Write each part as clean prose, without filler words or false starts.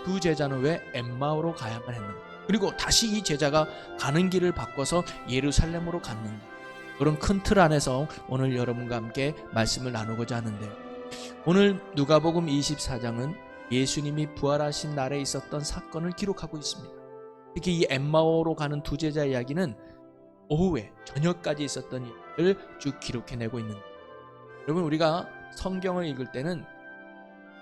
두 제자는 왜 엠마오로 가야만 했는가? 그리고 다시 이 제자가 가는 길을 바꿔서 예루살렘으로 갔는가? 그런 큰 틀 안에서 오늘 여러분과 함께 말씀을 나누고자 하는데, 오늘 누가복음 24장은 예수님이 부활하신 날에 있었던 사건을 기록하고 있습니다. 특히 이 엠마오로 가는 두 제자 이야기는 오후에 저녁까지 있었던 일을 쭉 기록해내고 있는 거예요. 여러분, 우리가 성경을 읽을 때는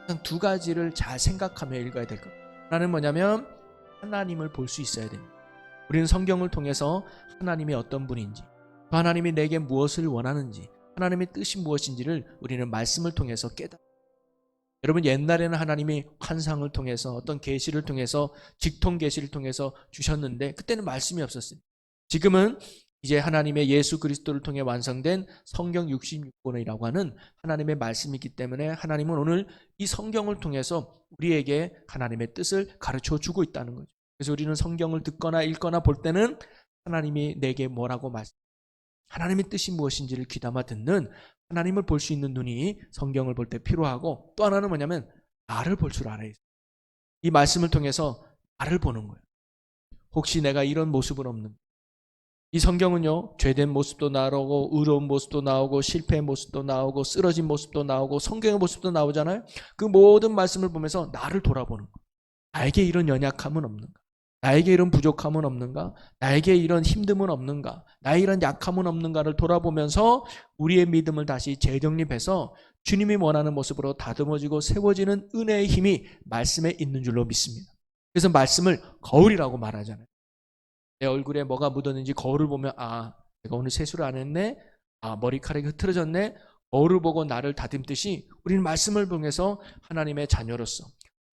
항상 두 가지를 잘 생각하며 읽어야 될 것. 하나는 뭐냐면 하나님을 볼 수 있어야 됩니다. 우리는 성경을 통해서 하나님이 어떤 분인지, 또 하나님이 내게 무엇을 원하는지, 하나님의 뜻이 무엇인지를 우리는 말씀을 통해서 깨달아요. 여러분, 옛날에는 하나님이 환상을 통해서 어떤 계시를 통해서 직통 계시를 통해서 주셨는데 그때는 말씀이 없었어요. 지금은 이제 하나님의 예수 그리스도를 통해 완성된 성경 66권이라고 하는 하나님의 말씀이기 때문에 하나님은 오늘 이 성경을 통해서 우리에게 하나님의 뜻을 가르쳐 주고 있다는 거죠. 그래서 우리는 성경을 듣거나 읽거나 볼 때는 하나님이 내게 뭐라고 하나님의 뜻이 무엇인지를 귀담아 듣는, 하나님을 볼 수 있는 눈이 성경을 볼 때 필요하고, 또 하나는 뭐냐면 나를 볼 줄 알아야 해요. 이 말씀을 통해서 나를 보는 거예요. 혹시 내가 이런 모습은 없는가? 이 성경은요, 죄된 모습도 나오고 의로운 모습도 나오고 실패의 모습도 나오고 쓰러진 모습도 나오고 성경의 모습도 나오잖아요. 그 모든 말씀을 보면서 나를 돌아보는 거예요. 나에게 이런 연약함은 없는가? 나에게 이런 부족함은 없는가? 나에게 이런 힘듦은 없는가? 나의 이런 약함은 없는가를 돌아보면서 우리의 믿음을 다시 재정립해서 주님이 원하는 모습으로 다듬어지고 세워지는 은혜의 힘이 말씀에 있는 줄로 믿습니다. 그래서 말씀을 거울이라고 말하잖아요. 내 얼굴에 뭐가 묻었는지 거울을 보면, 아, 내가 오늘 세수를 안 했네? 아, 머리카락이 흐트러졌네? 거울을 보고 나를 다듬듯이 우리는 말씀을 통해서 하나님의 자녀로서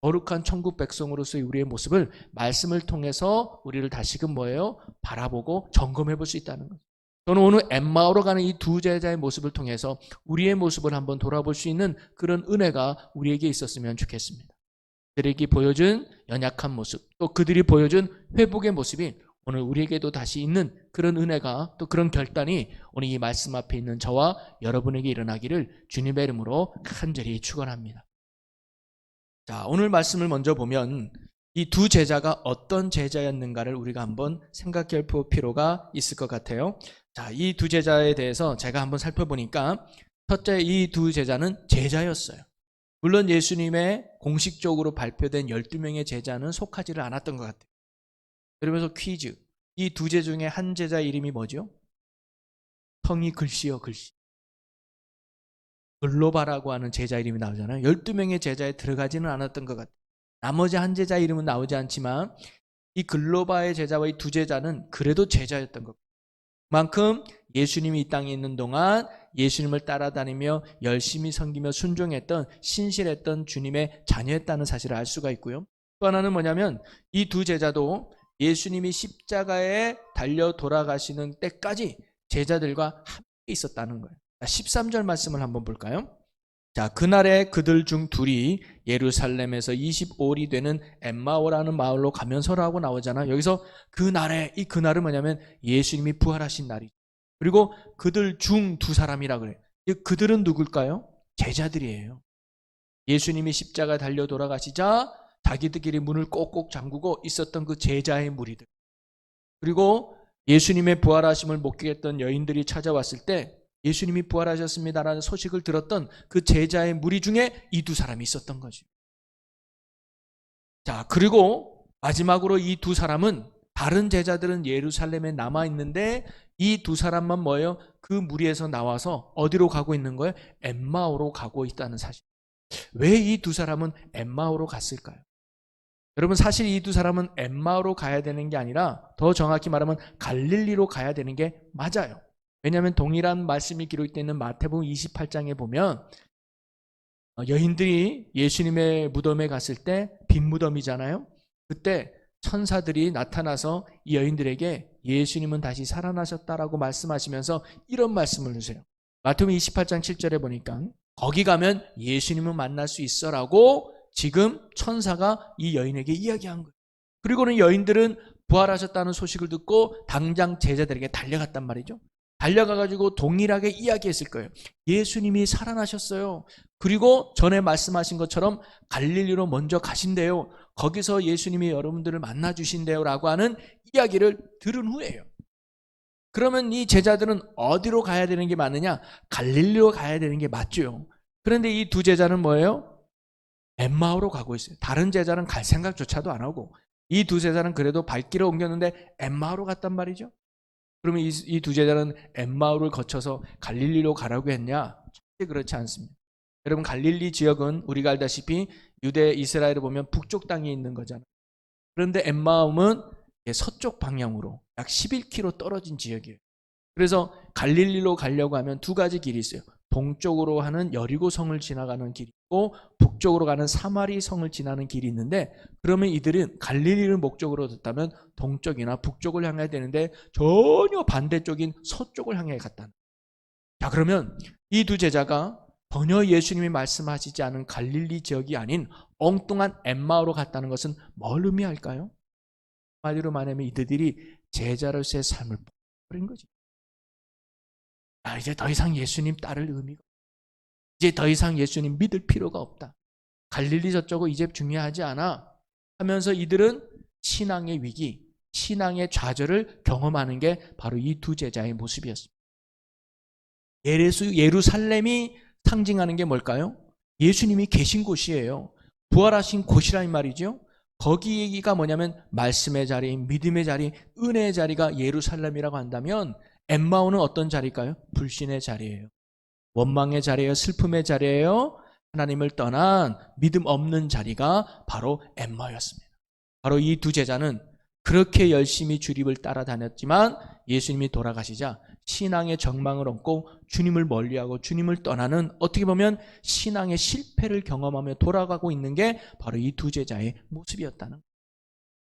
거룩한 천국 백성으로서의 우리의 모습을 말씀을 통해서 우리를 다시금 뭐예요? 바라보고 점검해 볼 수 있다는 거죠. 저는 오늘 엠마오로 가는 이 두 제자의 모습을 통해서 우리의 모습을 한번 돌아볼 수 있는 그런 은혜가 우리에게 있었으면 좋겠습니다. 그들에게 보여준 연약한 모습, 또 그들이 보여준 회복의 모습이 오늘 우리에게도 다시 있는 그런 은혜가, 또 그런 결단이 오늘 이 말씀 앞에 있는 저와 여러분에게 일어나기를 주님의 이름으로 간절히 축원합니다. 자, 오늘 말씀을 먼저 보면 이 두 제자가 어떤 제자였는가를 우리가 한번 생각해 볼 필요가 있을 것 같아요. 자, 이 두 제자에 대해서 제가 한번 살펴보니까, 첫째, 이 두 제자는 제자였어요. 물론 예수님의 공식적으로 발표된 12명의 제자는 속하지를 않았던 것 같아요. 그러면서 퀴즈, 이 두 제자 중에 한 제자 이름이 뭐죠? 성이 글씨요, 글씨. 글로바라고 하는 제자 이름이 나오잖아요. 12명의 제자에 들어가지는 않았던 것 같아요. 나머지 한 제자 이름은 나오지 않지만 이 글로바의 제자와 이 두 제자는 그래도 제자였던 것 같아요. 그만큼 예수님이 이 땅에 있는 동안 예수님을 따라다니며 열심히 섬기며 순종했던, 신실했던 주님의 자녀였다는 사실을 알 수가 있고요. 또 하나는 뭐냐면 이 두 제자도 예수님이 십자가에 달려 돌아가시는 때까지 제자들과 함께 있었다는 거예요. 13절 말씀을 한번 볼까요? 자, 그날에 그들 중 둘이 예루살렘에서 25里되는 엠마오라는 마을로 가면서라고 나오잖아. 여기서 그날에, 이 그날은 뭐냐면 예수님이 부활하신 날이죠. 그리고 그들 중 두 사람이라 그래요. 그들은 누굴까요? 제자들이에요. 예수님이 십자가 달려 돌아가시자 자기들끼리 문을 꼭꼭 잠그고 있었던 그 제자의 무리들, 그리고 예수님의 부활하심을 목격했던 여인들이 찾아왔을 때 예수님이 부활하셨습니다라는 소식을 들었던 그 제자의 무리 중에 이 두 사람이 있었던 거죠. 자, 그리고 마지막으로 이 두 사람은, 다른 제자들은 예루살렘에 남아 있는데 이 두 사람만 뭐예요? 그 무리에서 나와서 어디로 가고 있는 거예요? 엠마오로 가고 있다는 사실. 왜 이 두 사람은 엠마오로 갔을까요? 여러분, 사실 이 두 사람은 엠마오로 가야 되는 게 아니라 더 정확히 말하면 갈릴리로 가야 되는 게 맞아요. 왜냐하면 동일한 말씀이 기록되어 있는 마태복음 28장에 보면 여인들이 예수님의 무덤에 갔을 때 빈 무덤이잖아요. 그때 천사들이 나타나서 이 여인들에게 예수님은 다시 살아나셨다라고 말씀하시면서 이런 말씀을 주세요. 마태복음 28장 7절에 보니까 거기 가면 예수님을 만날 수 있어라고 지금 천사가 이 여인에게 이야기한 거예요. 그리고는 여인들은 부활하셨다는 소식을 듣고 당장 제자들에게 달려갔단 말이죠. 달려가가지고 동일하게 이야기했을 거예요. 예수님이 살아나셨어요. 그리고 전에 말씀하신 것처럼 갈릴리로 먼저 가신대요. 거기서 예수님이 여러분들을 만나 주신대요 라고 하는 이야기를 들은 후에요. 그러면 이 제자들은 어디로 가야 되는 게 맞느냐? 갈릴리로 가야 되는 게 맞죠. 그런데 이 두 제자는 뭐예요? 엠마오로 가고 있어요. 다른 제자는 갈 생각조차도 안 하고, 이 두 제자는 그래도 발길을 옮겼는데 엠마오로 갔단 말이죠. 그러면 이 두 제자는 엠마오를 거쳐서 갈릴리로 가라고 했냐? 절대 그렇지 않습니다. 여러분, 갈릴리 지역은 우리가 알다시피 유대 이스라엘을 보면 북쪽 땅에 있는 거잖아요. 그런데 엠마움은 서쪽 방향으로 약 11km 떨어진 지역이에요. 그래서 갈릴리로 가려고 하면 두 가지 길이 있어요. 동쪽으로 하는 여리고성을 지나가는 길이 있고 북쪽으로 가는 사마리 성을 지나는 길이 있는데, 그러면 이들은 갈릴리를 목적으로 뒀다면 동쪽이나 북쪽을 향해야 되는데 전혀 반대쪽인 서쪽을 향해 갔다는. 자, 그러면 이 두 제자가 전혀 예수님이 말씀하시지 않은 갈릴리 지역이 아닌 엉뚱한 엠마오로 갔다는 것은 뭘 의미할까요? 한마디로 말하면 이들이 제자로서의 삶을 버린 거지. 이제 더 이상 예수님 따를 의미가, 이제 더 이상 예수님 믿을 필요가 없다. 갈릴리 저쪽은 이제 중요하지 않아 하면서 이들은 신앙의 위기, 신앙의 좌절을 경험하는 게 바로 이 두 제자의 모습이었습니다. 예루살렘이 상징하는 게 뭘까요? 예수님이 계신 곳이에요. 부활하신 곳이란 말이죠. 거기가 뭐냐면 말씀의 자리, 믿음의 자리, 은혜의 자리가 예루살렘이라고 한다면 엠마오는 어떤 자리일까요? 불신의 자리예요. 원망의 자리예요. 슬픔의 자리예요. 하나님을 떠난 믿음 없는 자리가 바로 엠마오였습니다. 바로 이 두 제자는 그렇게 열심히 주님을 따라다녔지만 예수님이 돌아가시자 신앙의 정망을 얻고 주님을 멀리하고 주님을 떠나는, 어떻게 보면 신앙의 실패를 경험하며 돌아가고 있는 게 바로 이 두 제자의 모습이었다는 거예요.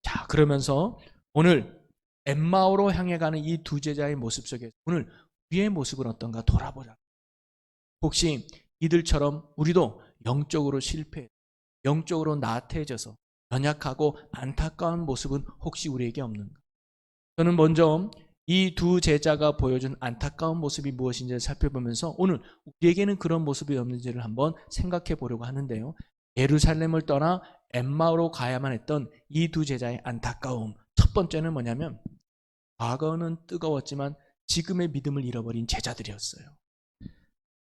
자, 그러면서 오늘 엠마오로 향해 가는 이 두 제자의 모습 속에서 오늘 우리의 모습은 어떤가 돌아보자. 혹시 이들처럼 우리도 영적으로 실패, 영적으로 나태해져서 연약하고 안타까운 모습은 혹시 우리에게 없는가? 저는 먼저 이 두 제자가 보여준 안타까운 모습이 무엇인지를 살펴보면서 오늘 우리에게는 그런 모습이 없는지를 한번 생각해 보려고 하는데요. 예루살렘을 떠나 엠마오로 가야만 했던 이 두 제자의 안타까움. 첫 번째는 뭐냐면 과거는 뜨거웠지만 지금의 믿음을 잃어버린 제자들이었어요.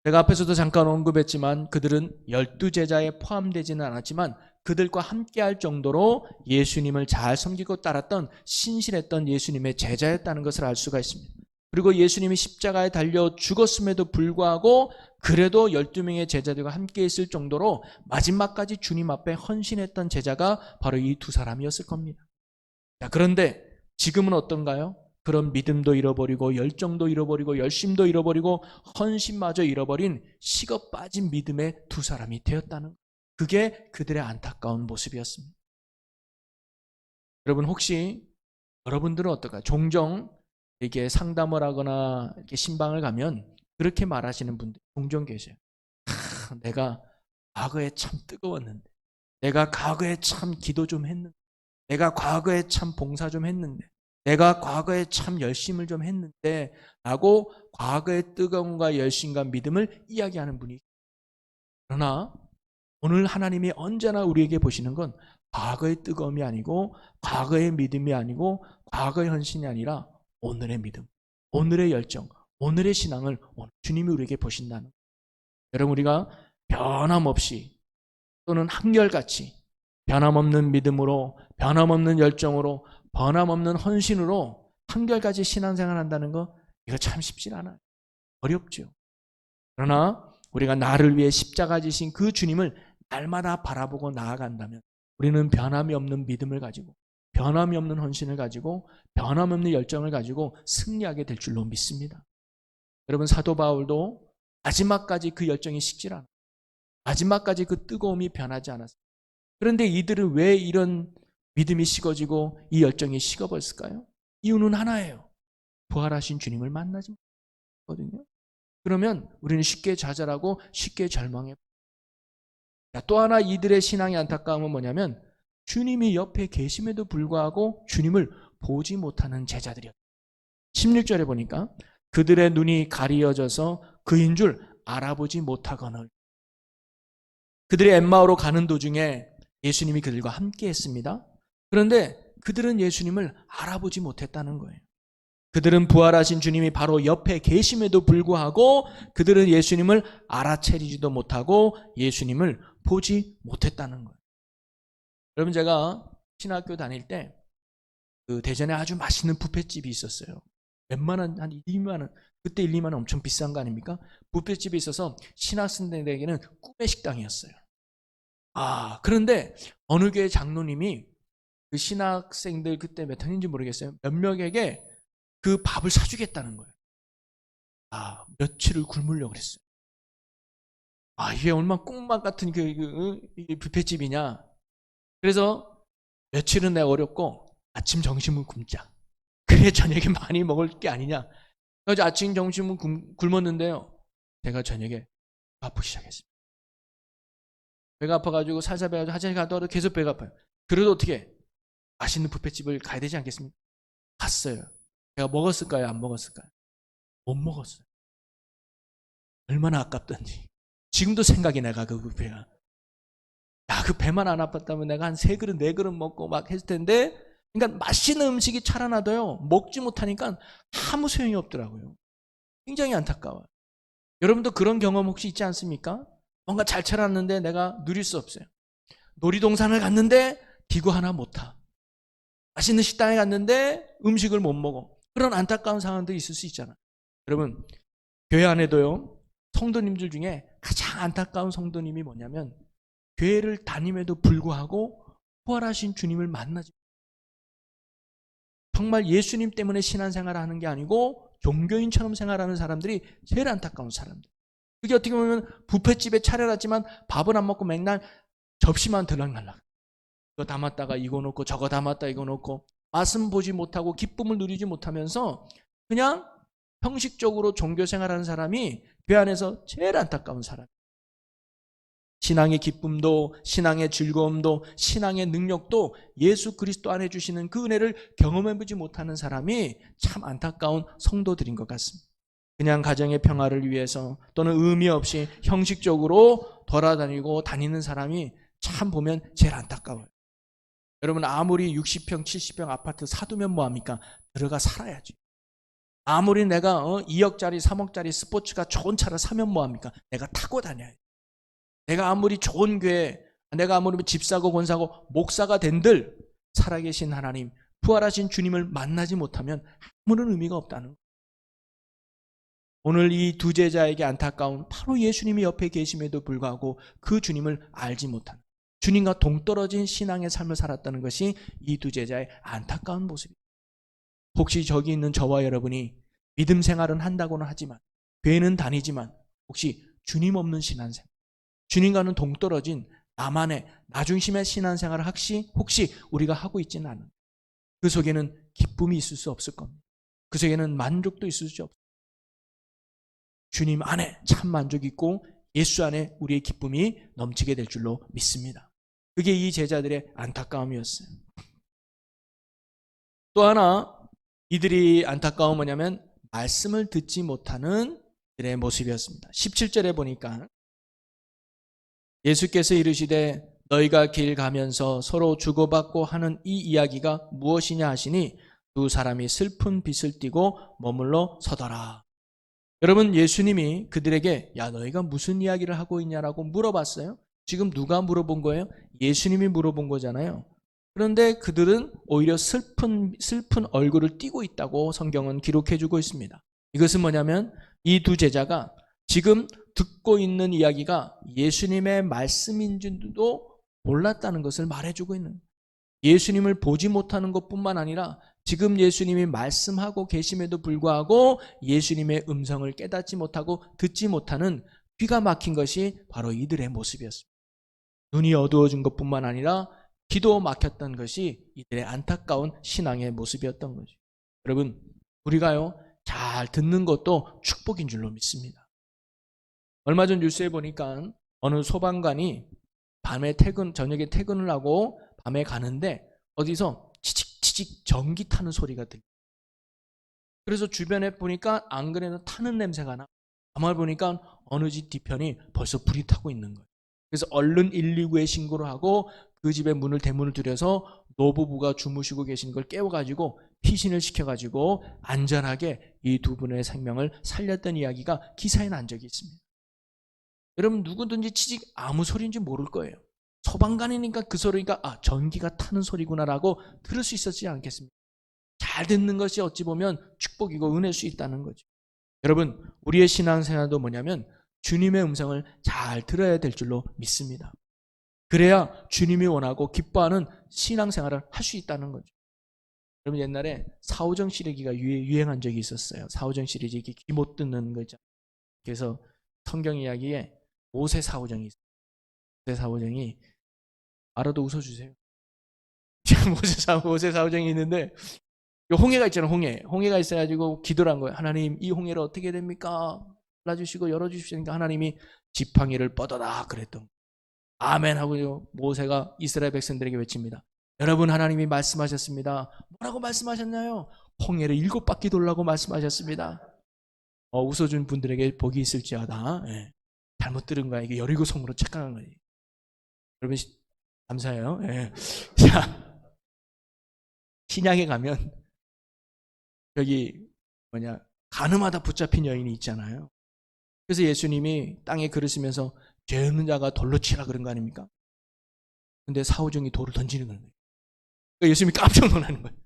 제가 앞에서도 잠깐 언급했지만 그들은 12제자에 포함되지는 않았지만 그들과 함께할 정도로 예수님을 잘 섬기고 따랐던 신실했던 예수님의 제자였다는 것을 알 수가 있습니다. 그리고 예수님이 십자가에 달려 죽었음에도 불구하고 그래도 12명의 제자들과 함께 있을 정도로 마지막까지 주님 앞에 헌신했던 제자가 바로 이 두 사람이었을 겁니다. 자, 그런데 지금은 어떤가요? 그런 믿음도 잃어버리고 열정도 잃어버리고 열심도 잃어버리고 헌신마저 잃어버린 식어 빠진 믿음의 두 사람이 되었다는, 그게 그들의 안타까운 모습이었습니다. 여러분, 혹시 여러분들은 어떨까요? 종종 이렇게 상담을 하거나 이렇게 신방을 가면 그렇게 말하시는 분들 종종 계세요. 내가 과거에 참 뜨거웠는데, 내가 과거에 참 기도 좀 했는데, 내가 과거에 참 봉사 좀 했는데, 내가 과거에 참 열심을 좀 했는데 라고 과거의 뜨거움과 열심과 믿음을 이야기하는 분이, 그러나 오늘 하나님이 언제나 우리에게 보시는 건 과거의 뜨거움이 아니고 과거의 믿음이 아니고 과거의 헌신이 아니라 오늘의 믿음, 오늘의 열정, 오늘의 신앙을 오늘 주님이 우리에게 보신다는. 여러분, 우리가 변함없이 또는 한결같이 변함없는 믿음으로, 변함없는 열정으로, 변함없는 헌신으로 한결같이 신앙생활 한다는 거, 이거 참 쉽지 않아요. 어렵죠. 그러나 우리가 나를 위해 십자가 지신 그 주님을 날마다 바라보고 나아간다면 우리는 변함이 없는 믿음을 가지고, 변함이 없는 헌신을 가지고, 변함이 없는 열정을 가지고 승리하게 될 줄로 믿습니다. 여러분, 사도 바울도 마지막까지 그 열정이 식질 않아요. 마지막까지 그 뜨거움이 변하지 않았어요. 그런데 이들은 왜 이런 믿음이 식어지고 이 열정이 식어버렸을까요? 이유는 하나예요. 부활하신 주님을 만나지 못하거든요. 그러면 우리는 쉽게 좌절하고 쉽게 절망해. 또 하나 이들의 신앙의 안타까움은 뭐냐면 주님이 옆에 계심에도 불구하고 주님을 보지 못하는 제자들이었어요. 16절에 보니까 그들의 눈이 가리어져서 그인 줄 알아보지 못하거늘. 그들이 엠마오로 가는 도중에 예수님이 그들과 함께 했습니다. 그런데 그들은 예수님을 알아보지 못했다는 거예요. 그들은 부활하신 주님이 바로 옆에 계심에도 불구하고 그들은 예수님을 알아채리지도 못하고 예수님을 보지 못했다는 거예요. 여러분, 제가 신학교 다닐 때 그 대전에 아주 맛있는 뷔페집이 있었어요. 웬만한 한 2만 원, 그때 1, 2만 원 엄청 비싼 거 아닙니까? 뷔페집이 있어서 신학생들에게는 꿈의 식당이었어요. 그런데 어느 교회 장로님이 그 신학생들, 그때 몇 학년인지 모르겠어요, 몇 명에게 그 밥을 사주겠다는 거예요. 며칠을 굶으려고 그랬어요. 이게 얼마나 꿈만 같은 뷔페집이냐. 그래서 며칠은 내가 어렵고 아침 점심은 굶자. 그래 저녁에 많이 먹을 게 아니냐. 그래서 아침 점심은 굶었는데요, 제가 저녁에 아프기 시작했습니다. 배가 아파가지고 살살 배가지고 화장실 갔다 와도 계속 배가 아파요. 그래도 어떻게 맛있는 뷔페집을 가야 되지 않겠습니까? 갔어요. 제가 먹었을까요? 안 먹었을까요? 못 먹었어요. 얼마나 아깝던지. 지금도 생각이 나가, 그 뷔페가. 그 배만 안 아팠다면 내가 한 3그릇 4그릇 먹고 막 했을 텐데, 그러니까 맛있는 음식이 차려놔도요, 먹지 못하니까 아무 소용이 없더라고요. 굉장히 안타까워요. 여러분도 그런 경험 혹시 있지 않습니까? 뭔가 잘 차려놨는데 내가 누릴 수 없어요. 놀이동산을 갔는데 기구 하나 못 타. 맛있는 식당에 갔는데 음식을 못 먹어. 그런 안타까운 상황들이 있을 수 있잖아요. 여러분, 교회 안에도요, 성도님들 중에 가장 안타까운 성도님이 뭐냐면, 교회를 다님에도 불구하고 부활하신 주님을 만나지, 정말 예수님 때문에 신앙생활을 하는 게 아니고 종교인처럼 생활하는 사람들이 제일 안타까운 사람들. 그게 어떻게 보면 뷔페집에 차려놨지만 밥은 안 먹고 맨날 접시만 들락날락. 이거 담았다가 이거 놓고 저거 담았다 이거 놓고, 맛은 보지 못하고 기쁨을 누리지 못하면서 그냥 형식적으로 종교생활하는 사람이 교회 안에서 제일 안타까운 사람. 신앙의 기쁨도, 신앙의 즐거움도, 신앙의 능력도 예수 그리스도 안에 주시는 그 은혜를 경험해보지 못하는 사람이 참 안타까운 성도들인 것 같습니다. 그냥 가정의 평화를 위해서 또는 의미 없이 형식적으로 돌아다니고 다니는 사람이 참 보면 제일 안타까워요. 여러분, 아무리 60평, 70평 아파트 사두면 뭐합니까? 들어가 살아야지. 아무리 내가 2억짜리, 3억짜리 스포츠가 좋은 차를 사면 뭐합니까? 내가 타고 다녀야지. 내가 아무리 좋은 교회, 내가 아무리 집 사고 권 사고 목사가 된들 살아계신 하나님, 부활하신 주님을 만나지 못하면 아무런 의미가 없다는 거예요. 오늘 이 두 제자에게 안타까운 바로 예수님이 옆에 계심에도 불구하고 그 주님을 알지 못하는, 주님과 동떨어진 신앙의 삶을 살았다는 것이 이 두 제자의 안타까운 모습입니다. 혹시 저기 있는 저와 여러분이 믿음 생활은 한다고는 하지만, 교회는 다니지만 혹시 주님 없는 신앙생활, 주님과는 동떨어진 나만의 나중심의 신앙생활을 혹시 우리가 하고 있지는 않은, 그 속에는 기쁨이 있을 수 없을 겁니다. 그 속에는 만족도 있을 수 없습니다. 주님 안에 참 만족이 있고 예수 안에 우리의 기쁨이 넘치게 될 줄로 믿습니다. 그게 이 제자들의 안타까움이었어요. 또 하나 이들이 안타까움은 뭐냐면 말씀을 듣지 못하는 그들의 모습이었습니다. 17절에 보니까 예수께서 이르시되 너희가 길 가면서 서로 주고받고 하는 이 이야기가 무엇이냐 하시니 두 사람이 슬픈 빛을 띠고 머물러 서더라. 여러분, 예수님이 그들에게 야 너희가 무슨 이야기를 하고 있냐라고 물어봤어요. 지금 누가 물어본 거예요? 예수님이 물어본 거잖아요. 그런데 그들은 오히려 슬픈 얼굴을 띠고 있다고 성경은 기록해주고 있습니다. 이것은 뭐냐면 이 두 제자가 지금 듣고 있는 이야기가 예수님의 말씀인지도 몰랐다는 것을 말해주고 있는 거예요. 예수님을 보지 못하는 것뿐만 아니라 지금 예수님이 말씀하고 계심에도 불구하고 예수님의 음성을 깨닫지 못하고 듣지 못하는 귀가 막힌 것이 바로 이들의 모습이었습니다. 눈이 어두워진 것뿐만 아니라 귀도 막혔던 것이 이들의 안타까운 신앙의 모습이었던 거죠. 여러분, 우리가요 잘 듣는 것도 축복인 줄로 믿습니다. 얼마 전 뉴스에 보니까 어느 소방관이 저녁에 퇴근을 하고 밤에 가는데 어디서 치직치직 전기 타는 소리가 들려요. 그래서 주변에 보니까 안 그래도 타는 냄새가 나. 가만히 보니까 어느 집 뒤편이 벌써 불이 타고 있는 거예요. 그래서 얼른 119에 신고를 하고 그 집의 대문을 들여서 노부부가 주무시고 계신 걸 깨워가지고 피신을 시켜가지고 안전하게 이 두 분의 생명을 살렸던 이야기가 기사에 난 적이 있습니다. 여러분 누구든지 취직 아무 소리인지 모를 거예요. 소방관이니까 그 소리가 전기가 타는 소리구나라고 들을 수 있었지 않겠습니까? 잘 듣는 것이 어찌 보면 축복이고 은혜일 수 있다는 거죠. 여러분 우리의 신앙생활도 뭐냐면 주님의 음성을 잘 들어야 될 줄로 믿습니다. 그래야 주님이 원하고 기뻐하는 신앙생활을 할 수 있다는 거죠. 여러분 옛날에 사오정 시리기가 유행한 적이 있었어요. 사오정 시리즈 이렇게 귀 못 듣는 거 있잖아요. 그래서 성경 이야기에 모세 사오정이 있어요. 모세 사오정이 알아도 웃어주세요. 모세 사오정이 있는데 홍해가 있잖아요. 홍해가 있어가지고 기도를 한 거예요. 하나님 이 홍해를 어떻게 됩니까? 열어주시고 열어주시니까 하나님이 지팡이를 뻗어라 그랬던 거예요. 아멘 하고요. 모세가 이스라엘 백성들에게 외칩니다. 여러분 하나님이 말씀하셨습니다. 뭐라고 말씀하셨나요? 홍해를 7바퀴 돌라고 말씀하셨습니다. 웃어준 분들에게 복이 있을지어다. 예. 잘못 들은 거야. 이게 여리고성으로 착각한 거예요. 여러분 감사해요. 예. 자, 신약에 가면 여기 가늠하다 붙잡힌 여인이 있잖아요. 그래서 예수님이 땅에 걸으시면서 죄 없는 자가 돌로 치라 그런 거 아닙니까? 근데 사오정이 돌을 던지는 거예요. 그러니까 예수님이 깜짝 놀라는 거예요.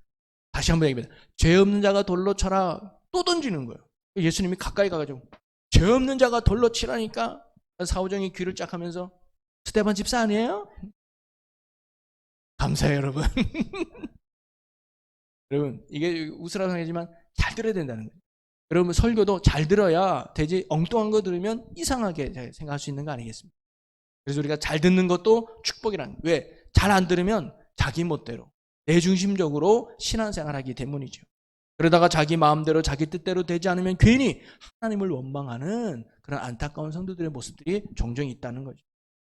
다시 한번 얘기합니다. 죄 없는 자가 돌로 쳐라 또 던지는 거예요. 예수님이 가까이 가가지고 죄 없는 자가 돌로 치라니까 사오정이 귀를 쫙 하면서 스데반 집사 아니에요? 감사해요 여러분. 여러분 이게 웃으라고 하지만 잘 들어야 된다는 거예요. 여러분 설교도 잘 들어야 되지 엉뚱한 거 들으면 이상하게 생각할 수 있는 거 아니겠습니까? 그래서 우리가 잘 듣는 것도 축복이라는 거예요. 왜? 잘 안 들으면 자기 멋대로 내중심적으로 신앙생활하기 때문이죠. 그러다가 자기 마음대로 자기 뜻대로 되지 않으면 괜히 하나님을 원망하는 그런 안타까운 성도들의 모습들이 종종 있다는 거죠.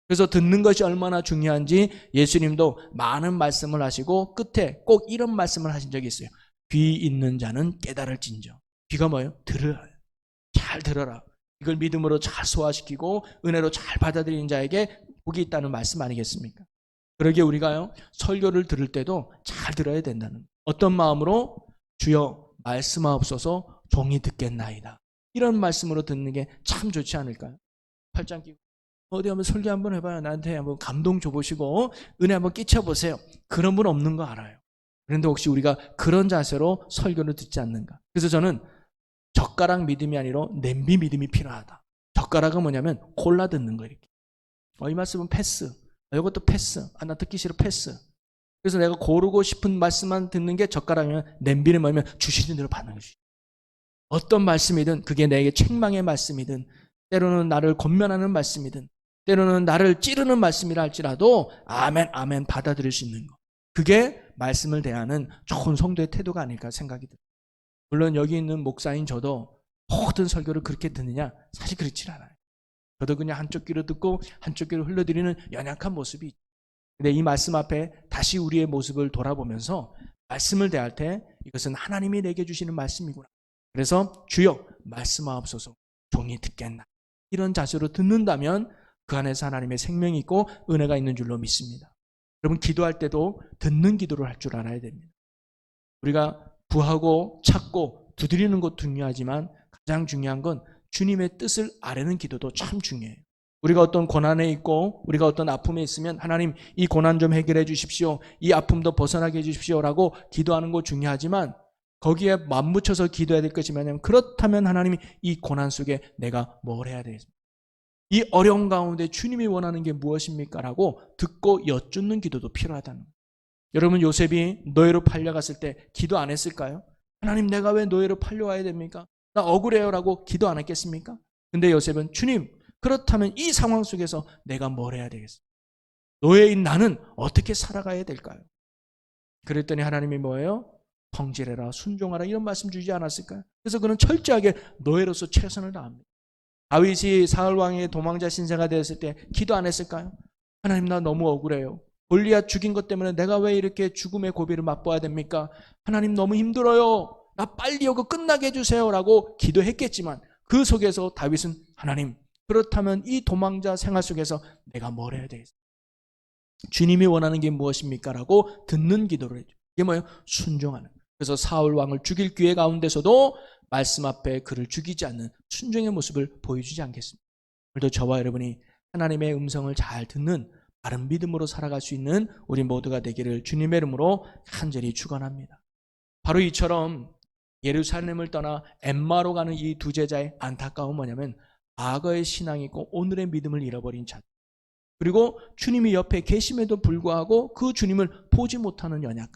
그래서 듣는 것이 얼마나 중요한지 예수님도 많은 말씀을 하시고 끝에 꼭 이런 말씀을 하신 적이 있어요. 귀 있는 자는 깨달을진저. 귀가 뭐예요? 들어라. 잘 들어라. 이걸 믿음으로 잘 소화시키고 은혜로 잘 받아들이는 자에게 복이 있다는 말씀 아니겠습니까? 그러기에 우리가요 설교를 들을 때도 잘 들어야 된다는 거예요. 어떤 마음으로? 주여 말씀하옵소서 종이 듣겠나이다. 이런 말씀으로 듣는 게 참 좋지 않을까요? 팔짱 끼고 어디 한번 설교 한번 해봐요. 나한테 한번 감동 줘보시고 은혜 한번 끼쳐보세요. 그런 분 없는 거 알아요. 그런데 혹시 우리가 그런 자세로 설교를 듣지 않는가? 그래서 저는 젓가락 믿음이 아니라 냄비 믿음이 필요하다. 젓가락은 뭐냐면 골라 듣는 거 이렇게. 이 말씀은 패스. 이것도 패스. 나 듣기 싫어 패스. 그래서 내가 고르고 싶은 말씀만 듣는 게 젓가락이면 냄비는 뭐냐면 주시는 대로 반응을 주시. 어떤 말씀이든 그게 내게 책망의 말씀이든 때로는 나를 권면하는 말씀이든 때로는 나를 찌르는 말씀이라 할지라도 아멘 아멘 받아들일 수 있는 거. 그게 말씀을 대하는 좋은 성도의 태도가 아닐까 생각이 듭니다. 물론 여기 있는 목사인 저도 모든 설교를 그렇게 듣느냐? 사실 그렇지 않아요. 저도 그냥 한쪽 귀로 듣고 한쪽 귀로 흘려드리는 연약한 모습이 있죠. 근데 이 말씀 앞에 다시 우리의 모습을 돌아보면서 말씀을 대할 때 이것은 하나님이 내게 주시는 말씀이구나. 그래서 주여 말씀하옵소서 종이 듣겠나. 이런 자세로 듣는다면 그 안에서 하나님의 생명이 있고 은혜가 있는 줄로 믿습니다. 여러분 기도할 때도 듣는 기도를 할 줄 알아야 됩니다. 우리가 구하고 찾고 두드리는 것도 중요하지만 가장 중요한 건 주님의 뜻을 아뢰는 기도도 참 중요해요. 우리가 어떤 고난에 있고 우리가 어떤 아픔에 있으면 하나님 이 고난 좀 해결해 주십시오. 이 아픔도 벗어나게 해 주십시오라고 기도하는 거 중요하지만 거기에 맞붙여서 기도해야 될 것이 뭐냐면 그렇다면 하나님이 이 고난 속에 내가 뭘 해야 되겠습니까? 이 어려운 가운데 주님이 원하는 게 무엇입니까? 라고 듣고 여쭙는 기도도 필요하다는 거예요. 여러분 요셉이 노예로 팔려갔을 때 기도 안 했을까요? 하나님 내가 왜 노예로 팔려와야 됩니까? 나 억울해요 라고 기도 안 했겠습니까? 근데 요셉은 주님 그렇다면 이 상황 속에서 내가 뭘 해야 되겠습니까? 노예인 나는 어떻게 살아가야 될까요? 그랬더니 하나님이 뭐예요? 성질해라 순종하라 이런 말씀 주지 않았을까요? 그래서 그는 철저하게 노예로서 최선을 다합니다. 다윗이 사울 왕의 도망자 신세가 되었을 때 기도 안 했을까요? 하나님 나 너무 억울해요. 골리앗 죽인 것 때문에 내가 왜 이렇게 죽음의 고비를 맛보아야 됩니까? 하나님 너무 힘들어요. 나 빨리 이거 끝나게 해주세요 라고 기도했겠지만 그 속에서 다윗은 하나님 그렇다면 이 도망자 생활 속에서 내가 뭘 해야 되겠어요? 주님이 원하는 게 무엇입니까? 라고 듣는 기도를 해줘. 이게 뭐예요? 순종하는. 그래서 사울 왕을 죽일 기회 가운데서도 말씀 앞에 그를 죽이지 않는 순종의 모습을 보여주지 않겠습니까? 오늘도 저와 여러분이 하나님의 음성을 잘 듣는 바른 믿음으로 살아갈 수 있는 우리 모두가 되기를 주님의 이름으로 간절히 축원합니다. 바로 이처럼 예루살렘을 떠나 엠마로 가는 이 두 제자의 안타까움은 뭐냐면 과거의 신앙이 있고 오늘의 믿음을 잃어버린 자들, 그리고 주님이 옆에 계심에도 불구하고 그 주님을 보지 못하는 연약함,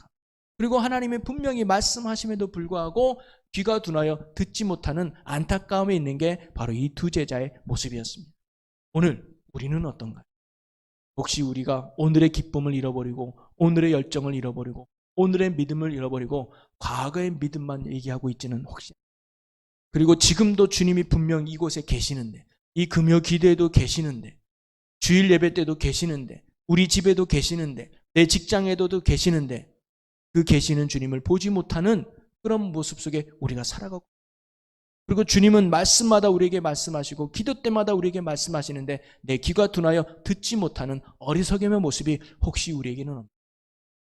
그리고 하나님의 분명히 말씀하심에도 불구하고 귀가 둔하여 듣지 못하는 안타까움에 있는 게 바로 이 두 제자의 모습이었습니다. 오늘 우리는 어떤가요? 혹시 우리가 오늘의 기쁨을 잃어버리고 오늘의 열정을 잃어버리고 오늘의 믿음을 잃어버리고 과거의 믿음만 얘기하고 있지는 혹시, 그리고 지금도 주님이 분명 이곳에 계시는데, 이 금요 기도에도 계시는데, 주일 예배 때도 계시는데, 우리 집에도 계시는데, 내 직장에도 계시는데, 그 계시는 주님을 보지 못하는 그런 모습 속에 우리가 살아가고, 그리고 주님은 말씀마다 우리에게 말씀하시고 기도 때마다 우리에게 말씀하시는데 내 귀가 둔하여 듣지 못하는 어리석음의 모습이 혹시 우리에게는 없나요?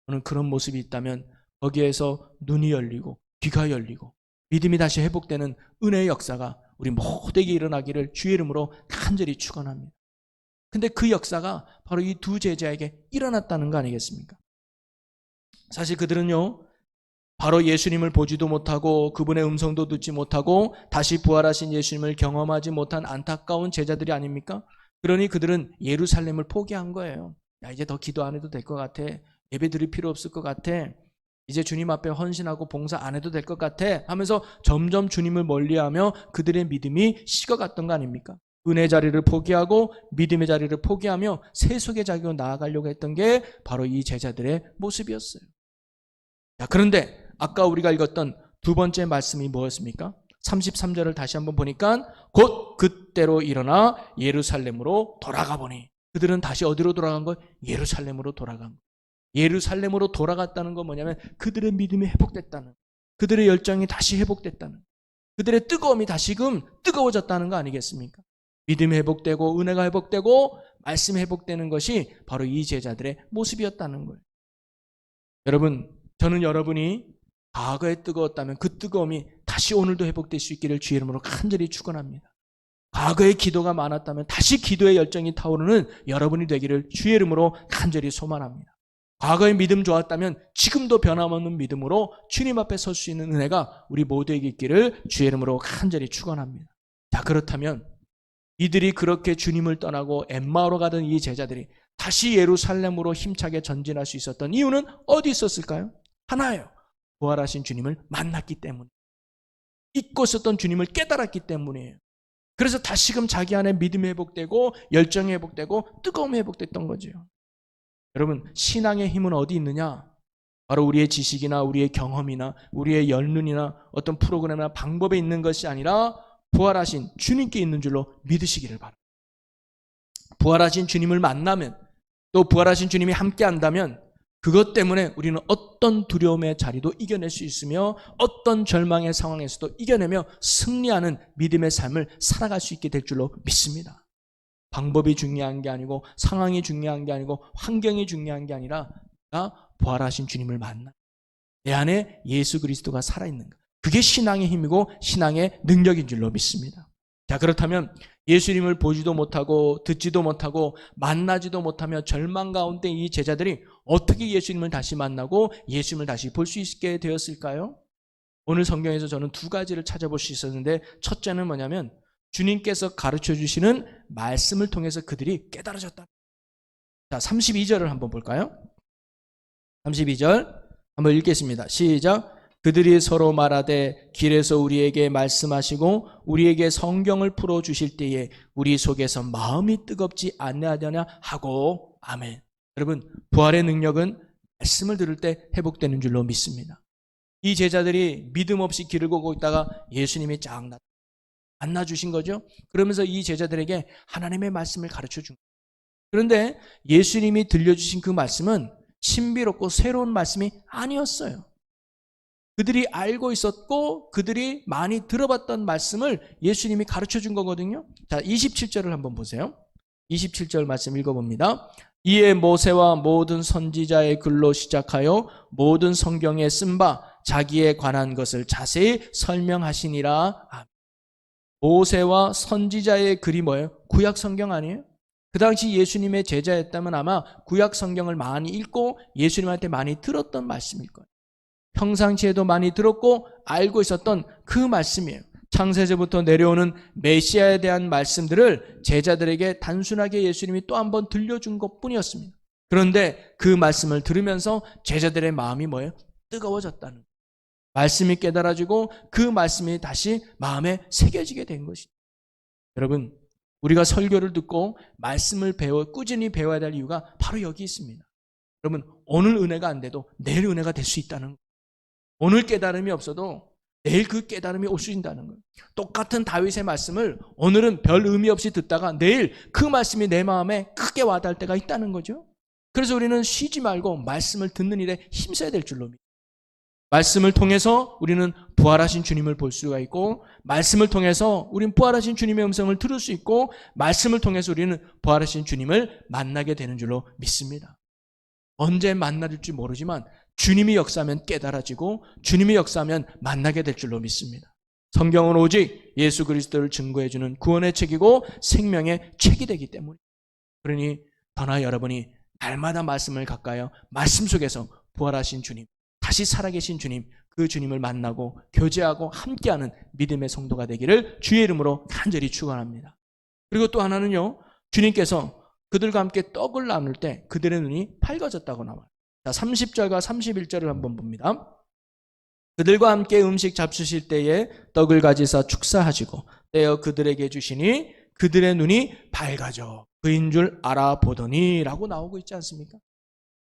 저는 그런 모습이 있다면 거기에서 눈이 열리고 귀가 열리고 믿음이 다시 회복되는 은혜의 역사가 우리 모두에게 일어나기를 주의 이름으로 간절히 축원합니다. 근데 그 역사가 바로 이 두 제자에게 일어났다는 거 아니겠습니까? 사실 그들은요, 바로 예수님을 보지도 못하고 그분의 음성도 듣지 못하고 다시 부활하신 예수님을 경험하지 못한 안타까운 제자들이 아닙니까? 그러니 그들은 예루살렘을 포기한 거예요. 야, 이제 더 기도 안 해도 될 것 같아. 예배 드릴 필요 없을 것 같아. 이제 주님 앞에 헌신하고 봉사 안 해도 될 것 같아 하면서 점점 주님을 멀리하며 그들의 믿음이 식어갔던 거 아닙니까? 은혜 자리를 포기하고 믿음의 자리를 포기하며 세속의 자기로 나아가려고 했던 게 바로 이 제자들의 모습이었어요. 자, 그런데 아까 우리가 읽었던 두 번째 말씀이 뭐였습니까? 33절을 다시 한번 보니까 곧 그때로 일어나 예루살렘으로 돌아가 보니, 그들은 다시 어디로 돌아간 거예요? 예루살렘으로 돌아간 거예요. 예루살렘으로 돌아갔다는 건 뭐냐면 그들의 믿음이 회복됐다는, 그들의 열정이 다시 회복됐다는, 그들의 뜨거움이 다시금 뜨거워졌다는 거 아니겠습니까? 믿음이 회복되고 은혜가 회복되고 말씀이 회복되는 것이 바로 이 제자들의 모습이었다는 거예요. 여러분, 저는 여러분이 과거에 뜨거웠다면 그 뜨거움이 다시 오늘도 회복될 수 있기를 주의 이름으로 간절히 축원합니다. 과거에 기도가 많았다면 다시 기도의 열정이 타오르는 여러분이 되기를 주의 이름으로 간절히 소망합니다. 과거에 믿음 좋았다면 지금도 변함없는 믿음으로 주님 앞에 설 수 있는 은혜가 우리 모두에게 있기를 주의 이름으로 간절히 축원합니다. 자, 그렇다면 이들이 그렇게 주님을 떠나고 엠마오로 가던 이 제자들이 다시 예루살렘으로 힘차게 전진할 수 있었던 이유는 어디 있었을까요? 하나예요. 부활하신 주님을 만났기 때문에, 잊고 있었던 주님을 깨달았기 때문이에요. 그래서 다시금 자기 안에 믿음이 회복되고 열정이 회복되고 뜨거움이 회복됐던 거죠. 여러분, 신앙의 힘은 어디 있느냐? 바로 우리의 지식이나 우리의 경험이나 우리의 연륜이나 어떤 프로그램이나 방법에 있는 것이 아니라 부활하신 주님께 있는 줄로 믿으시기를 바랍니다. 부활하신 주님을 만나면, 또 부활하신 주님이 함께 한다면 그것 때문에 우리는 어떤 두려움의 자리도 이겨낼 수 있으며 어떤 절망의 상황에서도 이겨내며 승리하는 믿음의 삶을 살아갈 수 있게 될 줄로 믿습니다. 방법이 중요한 게 아니고 상황이 중요한 게 아니고 환경이 중요한 게 아니라 내가 부활하신 주님을 만나 내 안에 예수 그리스도가 살아있는 것, 그게 신앙의 힘이고 신앙의 능력인 줄로 믿습니다. 자, 그렇다면 예수님을 보지도 못하고 듣지도 못하고 만나지도 못하며 절망 가운데 이 제자들이 어떻게 예수님을 다시 만나고 예수님을 다시 볼 수 있게 되었을까요? 오늘 성경에서 저는 두 가지를 찾아볼 수 있었는데, 첫째는 뭐냐면 주님께서 가르쳐 주시는 말씀을 통해서 그들이 깨달아졌다. 자, 32절을 한번 볼까요? 32절 한번 읽겠습니다. 시작. 그들이 서로 말하되 길에서 우리에게 말씀하시고 우리에게 성경을 풀어주실 때에 우리 속에서 마음이 뜨겁지 않으려냐 하고. 아멘. 여러분, 부활의 능력은 말씀을 들을 때 회복되는 줄로 믿습니다. 이 제자들이 믿음 없이 길을 걷고 있다가 예수님이 쫙 만나주신 거죠. 그러면서 이 제자들에게 하나님의 말씀을 가르쳐 준 거예요. 그런데 예수님이 들려주신 그 말씀은 신비롭고 새로운 말씀이 아니었어요. 그들이 알고 있었고 그들이 많이 들어봤던 말씀을 예수님이 가르쳐 준 거거든요. 자, 27절을 한번 보세요. 27절 말씀 읽어봅니다. 이에 모세와 모든 선지자의 글로 시작하여 모든 성경에 쓴 바 자기에 관한 것을 자세히 설명하시니라. 모세와 선지자의 글이 뭐예요? 구약 성경 아니에요? 그 당시 예수님의 제자였다면 아마 구약 성경을 많이 읽고 예수님한테 많이 들었던 말씀일 거예요. 평상시에도 많이 들었고 알고 있었던 그 말씀이에요. 창세전부터 내려오는 메시아에 대한 말씀들을 제자들에게 단순하게 예수님이 또 한 번 들려준 것뿐이었습니다. 그런데 그 말씀을 들으면서 제자들의 마음이 뭐예요? 뜨거워졌다는 거예요. 말씀이 깨달아지고 그 말씀이 다시 마음에 새겨지게 된 것이죠. 여러분, 우리가 설교를 듣고 말씀을 꾸준히 배워야 될 이유가 바로 여기 있습니다. 여러분, 오늘 은혜가 안 돼도 내일 은혜가 될 수 있다는 거예요. 오늘 깨달음이 없어도 내일 그 깨달음이 올 수 있다는 거예요. 똑같은 다윗의 말씀을 오늘은 별 의미 없이 듣다가 내일 그 말씀이 내 마음에 크게 와닿을 때가 있다는 거죠. 그래서 우리는 쉬지 말고 말씀을 듣는 일에 힘써야 될 줄로 믿습니다. 말씀을 통해서 우리는 부활하신 주님을 볼 수가 있고, 말씀을 통해서 우리는 부활하신 주님의 음성을 들을 수 있고, 말씀을 통해서 우리는 부활하신 주님을 만나게 되는 줄로 믿습니다. 언제 만날지 모르지만 주님이 역사하면 깨달아지고 주님이 역사하면 만나게 될 줄로 믿습니다. 성경은 오직 예수 그리스도를 증거해주는 구원의 책이고 생명의 책이 되기 때문입니다. 그러니 저나 여러분이 날마다 말씀을 가까이하여 말씀 속에서 부활하신 주님, 다시 살아계신 주님, 그 주님을 만나고 교제하고 함께하는 믿음의 성도가 되기를 주의 이름으로 간절히 축원합니다. 그리고 또 하나는요, 주님께서 그들과 함께 떡을 나눌 때 그들의 눈이 밝아졌다고 나와요. 자, 30절과 31절을 한번 봅니다. 그들과 함께 음식 잡수실 때에 떡을 가지사 축사하시고 떼어 그들에게 주시니 그들의 눈이 밝아져 그인 줄 알아보더니 라고 나오고 있지 않습니까?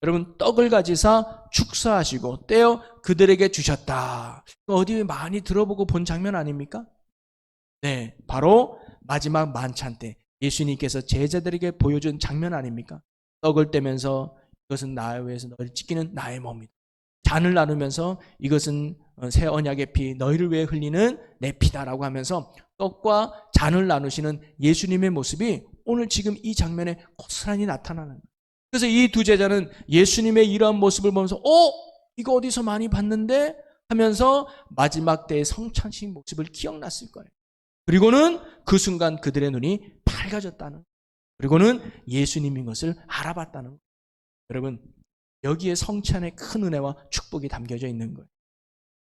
여러분, 떡을 가지사 축사하시고 떼어 그들에게 주셨다. 어디 많이 들어보고 본 장면 아닙니까? 네, 바로 마지막 만찬 때 예수님께서 제자들에게 보여준 장면 아닙니까? 떡을 떼면서 이것은 나를 위해서 너희를 찢기는 나의 몸이다. 잔을 나누면서 이것은 새 언약의 피, 너희를 위해 흘리는 내 피다라고 하면서 떡과 잔을 나누시는 예수님의 모습이 오늘 지금 이 장면에 고스란히 나타나는 거예요. 그래서 이 두 제자는 예수님의 이러한 모습을 보면서 이거 어디서 많이 봤는데 하면서 마지막 때의 성찬식 모습을 기억났을 거예요. 그리고는 그 순간 그들의 눈이 밝아졌다는, 그리고는 예수님인 것을 알아봤다는 거예요. 여러분, 여기에 성찬의 큰 은혜와 축복이 담겨져 있는 거예요.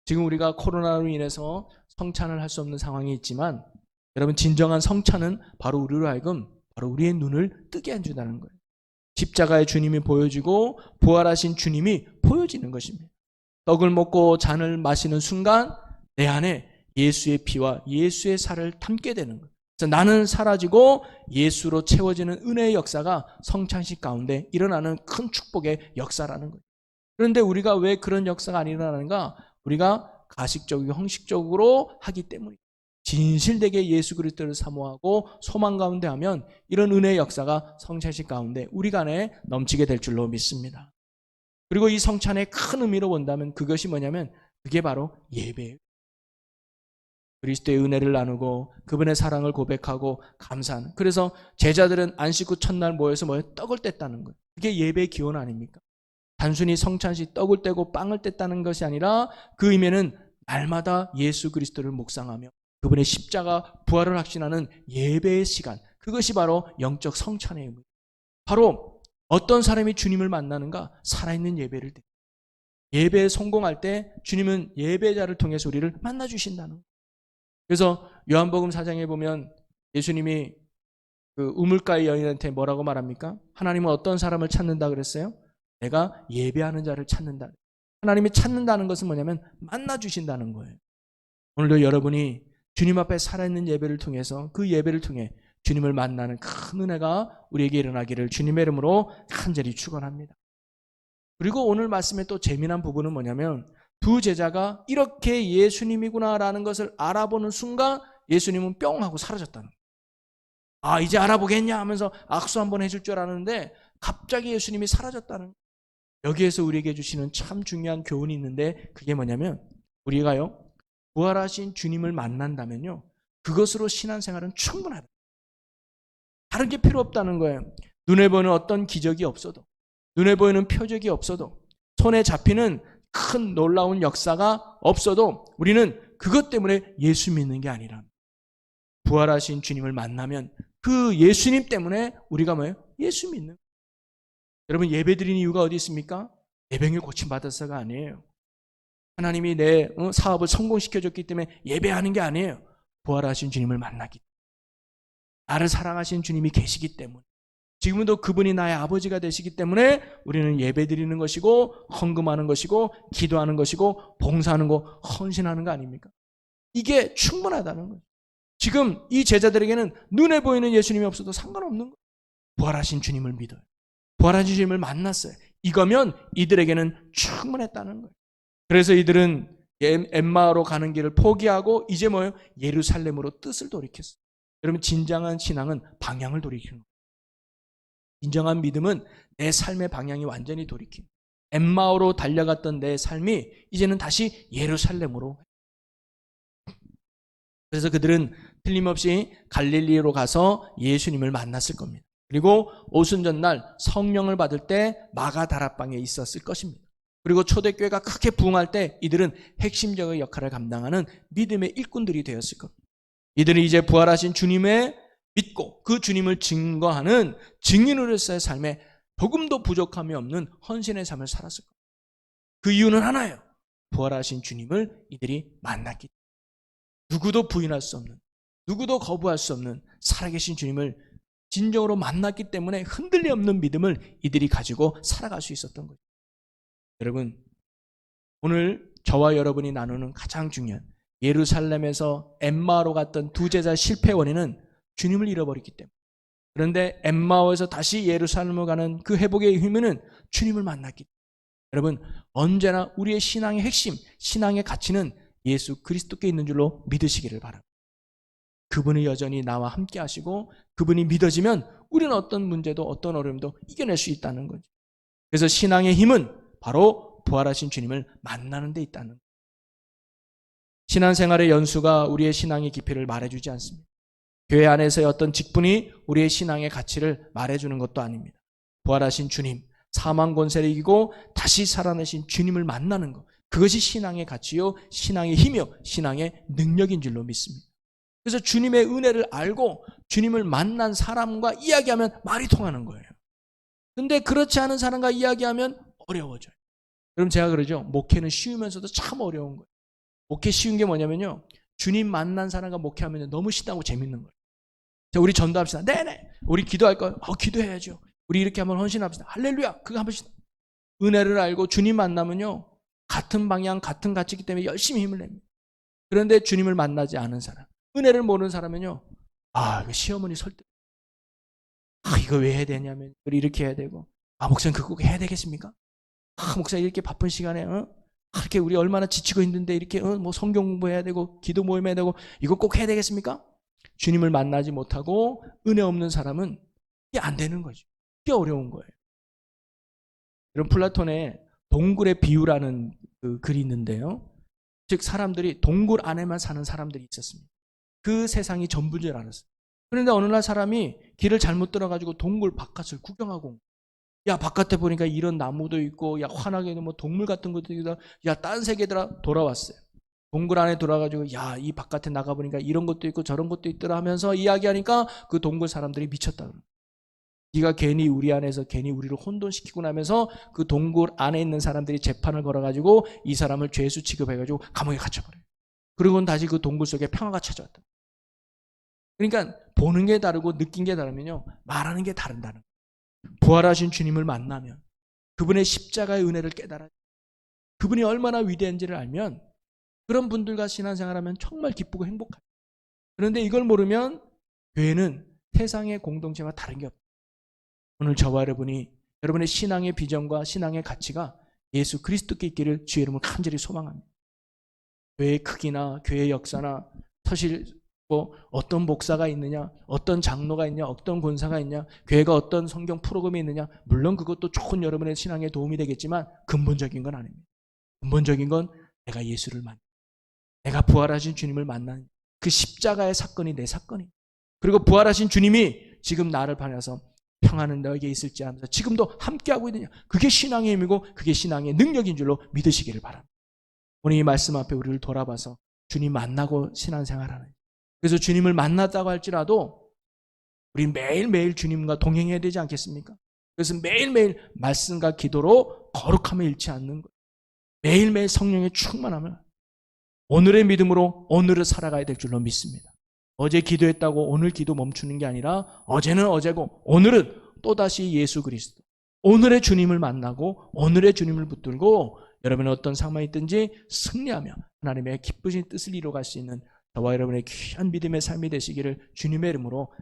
지금 우리가 코로나로 인해서 성찬을 할 수 없는 상황이 있지만 여러분, 진정한 성찬은 바로 우리로 하여금 바로 우리의 눈을 뜨게 해준다는 거예요. 십자가의 주님이 보여지고 부활하신 주님이 보여지는 것입니다. 떡을 먹고 잔을 마시는 순간 내 안에 예수의 피와 예수의 살을 담게 되는 거예요. 그래서 나는 사라지고 예수로 채워지는 은혜의 역사가 성찬식 가운데 일어나는 큰 축복의 역사라는 거예요. 그런데 우리가 왜 그런 역사가 안 일어나는가? 우리가 가식적이고 형식적으로 하기 때문이에요. 진실되게 예수 그리스도를 사모하고 소망 가운데 하면 이런 은혜의 역사가 성찬식 가운데 우리 안에 넘치게 될 줄로 믿습니다. 그리고 이 성찬의 큰 의미로 본다면 그것이 뭐냐면 그게 바로 예배예요. 그리스도의 은혜를 나누고 그분의 사랑을 고백하고 감사하는. 그래서 제자들은 안식 후 첫날 모여서 떡을 뗐다는 거예요. 그게 예배의 기원 아닙니까? 단순히 성찬식 떡을 떼고 빵을 뗐다는 것이 아니라 그 의미는 날마다 예수 그리스도를 묵상하며 그분의 십자가 부활을 확신하는 예배의 시간, 그것이 바로 영적 성찬의 의미. 바로 어떤 사람이 주님을 만나는가? 살아있는 예배를 드립니다. 예배에 성공할 때 주님은 예배자를 통해서 우리를 만나주신다는 거예요. 그래서 요한복음 4장에 보면 예수님이 그 우물가의 여인한테 뭐라고 말합니까? 하나님은 어떤 사람을 찾는다 그랬어요? 내가 예배하는 자를 찾는다. 하나님이 찾는다는 것은 뭐냐면 만나주신다는 거예요. 오늘도 여러분이 주님 앞에 살아있는 예배를 통해서 그 예배를 통해 주님을 만나는 큰 은혜가 우리에게 일어나기를 주님의 이름으로 간절히 축원합니다. 그리고 오늘 말씀의 또 재미난 부분은 뭐냐면 두 제자가 이렇게 예수님이구나라는 것을 알아보는 순간 예수님은 뿅 하고 사라졌다는 거예요. 이제 알아보겠냐 하면서 악수 한번 해줄 줄 알았는데 갑자기 예수님이 사라졌다는 거예요. 여기에서 우리에게 주시는 참 중요한 교훈이 있는데 그게 뭐냐면 우리가요, 부활하신 주님을 만난다면요, 그것으로 신앙생활은 충분하다. 다른 게 필요 없다는 거예요. 눈에 보이는 어떤 기적이 없어도, 눈에 보이는 표적이 없어도, 손에 잡히는 큰 놀라운 역사가 없어도 우리는 그것 때문에 예수 믿는 게 아니라 부활하신 주님을 만나면 그 예수님 때문에 우리가 뭐예요? 예수 믿는 거예요. 여러분, 예배 드리는 이유가 어디 있습니까? 내 병이 고침받아서가 아니에요. 하나님이 내 사업을 성공시켜줬기 때문에 예배하는 게 아니에요. 부활하신 주님을 만나기 때문에. 나를 사랑하신 주님이 계시기 때문에, 지금도 그분이 나의 아버지가 되시기 때문에 우리는 예배 드리는 것이고 헌금하는 것이고 기도하는 것이고 봉사하는 거, 헌신하는 거 아닙니까? 이게 충분하다는 거예요. 지금 이 제자들에게는 눈에 보이는 예수님이 없어도 상관없는 거예요. 부활하신 주님을 믿어요. 부활하신 주님을 만났어요. 이거면 이들에게는 충분했다는 거예요. 그래서 이들은 엠마오로 가는 길을 포기하고 이제 뭐예요? 예루살렘으로 뜻을 돌이켰어요. 여러분, 진정한 신앙은 방향을 돌이키는 거예요. 진정한 믿음은 내 삶의 방향이 완전히 돌이킨, 엠마오로 달려갔던 내 삶이 이제는 다시 예루살렘으로. 그래서 그들은 틀림없이 갈릴리로 가서 예수님을 만났을 겁니다. 그리고 오순절날 성령을 받을 때 마가다락방에 있었을 것입니다. 그리고 초대교회가 크게 부흥할 때 이들은 핵심적인 역할을 감당하는 믿음의 일꾼들이 되었을 겁니다. 이들은 이제 부활하신 주님의 믿고 그 주님을 증거하는 증인으로서의 삶에 조금도 부족함이 없는 헌신의 삶을 살았을 겁니다. 그 이유는 하나예요. 부활하신 주님을 이들이 만났기 때문에. 누구도 부인할 수 없는, 누구도 거부할 수 없는 살아계신 주님을 진정으로 만났기 때문에 흔들림 없는 믿음을 이들이 가지고 살아갈 수 있었던 거죠. 여러분, 오늘 저와 여러분이 나누는 가장 중요한 예루살렘에서 엠마오로 갔던 두 제자의 실패 원인은 주님을 잃어버렸기 때문에. 그런데 엠마오에서 다시 예루살렘으로 가는 그 회복의 힘은 주님을 만났기 때문에. 여러분, 언제나 우리의 신앙의 핵심, 신앙의 가치는 예수 그리스도께 있는 줄로 믿으시기를 바랍니다. 그분이 여전히 나와 함께 하시고 그분이 믿어지면 우리는 어떤 문제도 어떤 어려움도 이겨낼 수 있다는 거죠. 그래서 신앙의 힘은 바로 부활하신 주님을 만나는 데 있다는 거예요. 신앙생활의 연수가 우리의 신앙의 깊이를 말해주지 않습니다. 교회 안에서의 어떤 직분이 우리의 신앙의 가치를 말해주는 것도 아닙니다. 부활하신 주님, 사망 권세를 이기고 다시 살아내신 주님을 만나는 것, 그것이 신앙의 가치요, 신앙의 힘이요, 신앙의 능력인 줄로 믿습니다. 그래서 주님의 은혜를 알고 주님을 만난 사람과 이야기하면 말이 통하는 거예요. 근데 그렇지 않은 사람과 이야기하면 어려워져요. 그럼 제가 그러죠. 목회는 쉬우면서도 참 어려운 거예요. 목회 쉬운 게 뭐냐면요, 주님 만난 사람과 목회하면 너무 신나고 재밌는 거예요. 자, 우리 전도합시다. 네네. 우리 기도할 거예요. 기도해야죠. 우리 이렇게 한번 헌신합시다. 할렐루야. 그거 한번 합시다. 은혜를 알고 주님 만나면요, 같은 방향, 같은 가치이기 때문에 열심히 힘을 냅니다. 그런데 주님을 만나지 않은 사람, 은혜를 모르는 사람은요, 이거 시어머니 설득. 이거 왜 해야 되냐면, 이렇게 해야 되고, 목사님 그거 꼭 해야 되겠습니까? 목사님 이렇게 바쁜 시간에, 이렇게 우리 얼마나 지치고 있는데, 이렇게, 뭐 성경 공부해야 되고, 기도 모임 해야 되고, 이거 꼭 해야 되겠습니까? 주님을 만나지 못하고, 은혜 없는 사람은 이게 안 되는 거죠. 이게 어려운 거예요. 이런 플라톤의 동굴의 비유라는 그 글이 있는데요. 즉, 사람들이 동굴 안에만 사는 사람들이 있었습니다. 그 세상이 전부인 줄 알았어요. 그런데 어느 날 사람이 길을 잘못 들어가지고 동굴 바깥을 구경하고 온 거예요. 야, 바깥에 보니까 이런 나무도 있고, 야, 환하게도 뭐 동물 같은 것도 있고, 야, 딴 세계더라. 돌아왔어요. 동굴 안에 돌아가지고, 야, 이 바깥에 나가보니까 이런 것도 있고 저런 것도 있더라 하면서 이야기하니까 그 동굴 사람들이 미쳤다 그래요. 네가 괜히 우리 안에서 괜히 우리를 혼돈시키고 나면서 그 동굴 안에 있는 사람들이 재판을 걸어가지고 이 사람을 죄수 취급해가지고 감옥에 갇혀버려요. 그리고는 다시 그 동굴 속에 평화가 찾아왔다. 그러니까 보는 게 다르고 느낀 게 다르면요, 말하는 게 다른다는 거예요. 부활하신 주님을 만나면, 그분의 십자가의 은혜를 깨달아, 그분이 얼마나 위대한지를 알면 그런 분들과 신앙생활하면 정말 기쁘고 행복해요. 그런데 이걸 모르면 교회는 세상의 공동체와 다른 게 없어요. 오늘 저와 여러분이 여러분의 신앙의 비전과 신앙의 가치가 예수 그리스도께 있기를 주의 이름으로 간절히 소망합니다. 교회의 크기나 교회의 역사나 사실 뭐 어떤 목사가 있느냐, 어떤 장로가 있냐, 어떤 권사가 있냐, 교회가 어떤 성경 프로그램이 있느냐, 물론 그것도 좋은 여러분의 신앙에 도움이 되겠지만 근본적인 건 아닙니다. 근본적인 건 내가 예수를 만나, 내가 부활하신 주님을 만나는 그 십자가의 사건이 내 사건이. 그리고 부활하신 주님이 지금 나를 반해서 평안은 너에게 있을지 하면서 지금도 함께하고 있느냐. 그게 신앙의 힘이고 그게 신앙의 능력인 줄로 믿으시기를 바랍니다. 오늘 이 말씀 앞에 우리를 돌아봐서 주님 만나고 신앙생활하는. 그래서 주님을 만났다고 할지라도 우리 매일매일 주님과 동행해야 되지 않겠습니까? 그래서 매일매일 말씀과 기도로 거룩함을 잃지 않는 것. 매일매일 성령의 충만함을 오늘의 믿음으로 오늘을 살아가야 될 줄로 믿습니다. 어제 기도했다고 오늘 기도 멈추는 게 아니라 어제는 어제고 오늘은 또다시 예수 그리스도. 오늘의 주님을 만나고 오늘의 주님을 붙들고 여러분의 어떤 상황이 있든지 승리하며 하나님의 기쁘신 뜻을 이루어갈 수 있는 저와 여러분의 귀한 믿음의 삶이 되시기를 주님의 이름으로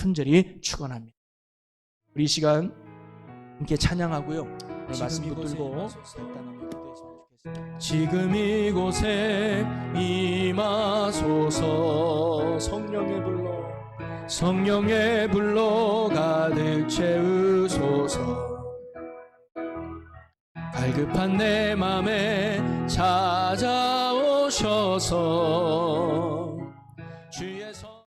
간절히 축원합니다. 우리 이 시간 함께 찬양하고요. 오늘 말씀 붙들고 지금 이곳에 임하소서. 성령의 불로 가득 채우소서. 갈급한 내 맘에 찾아오셔서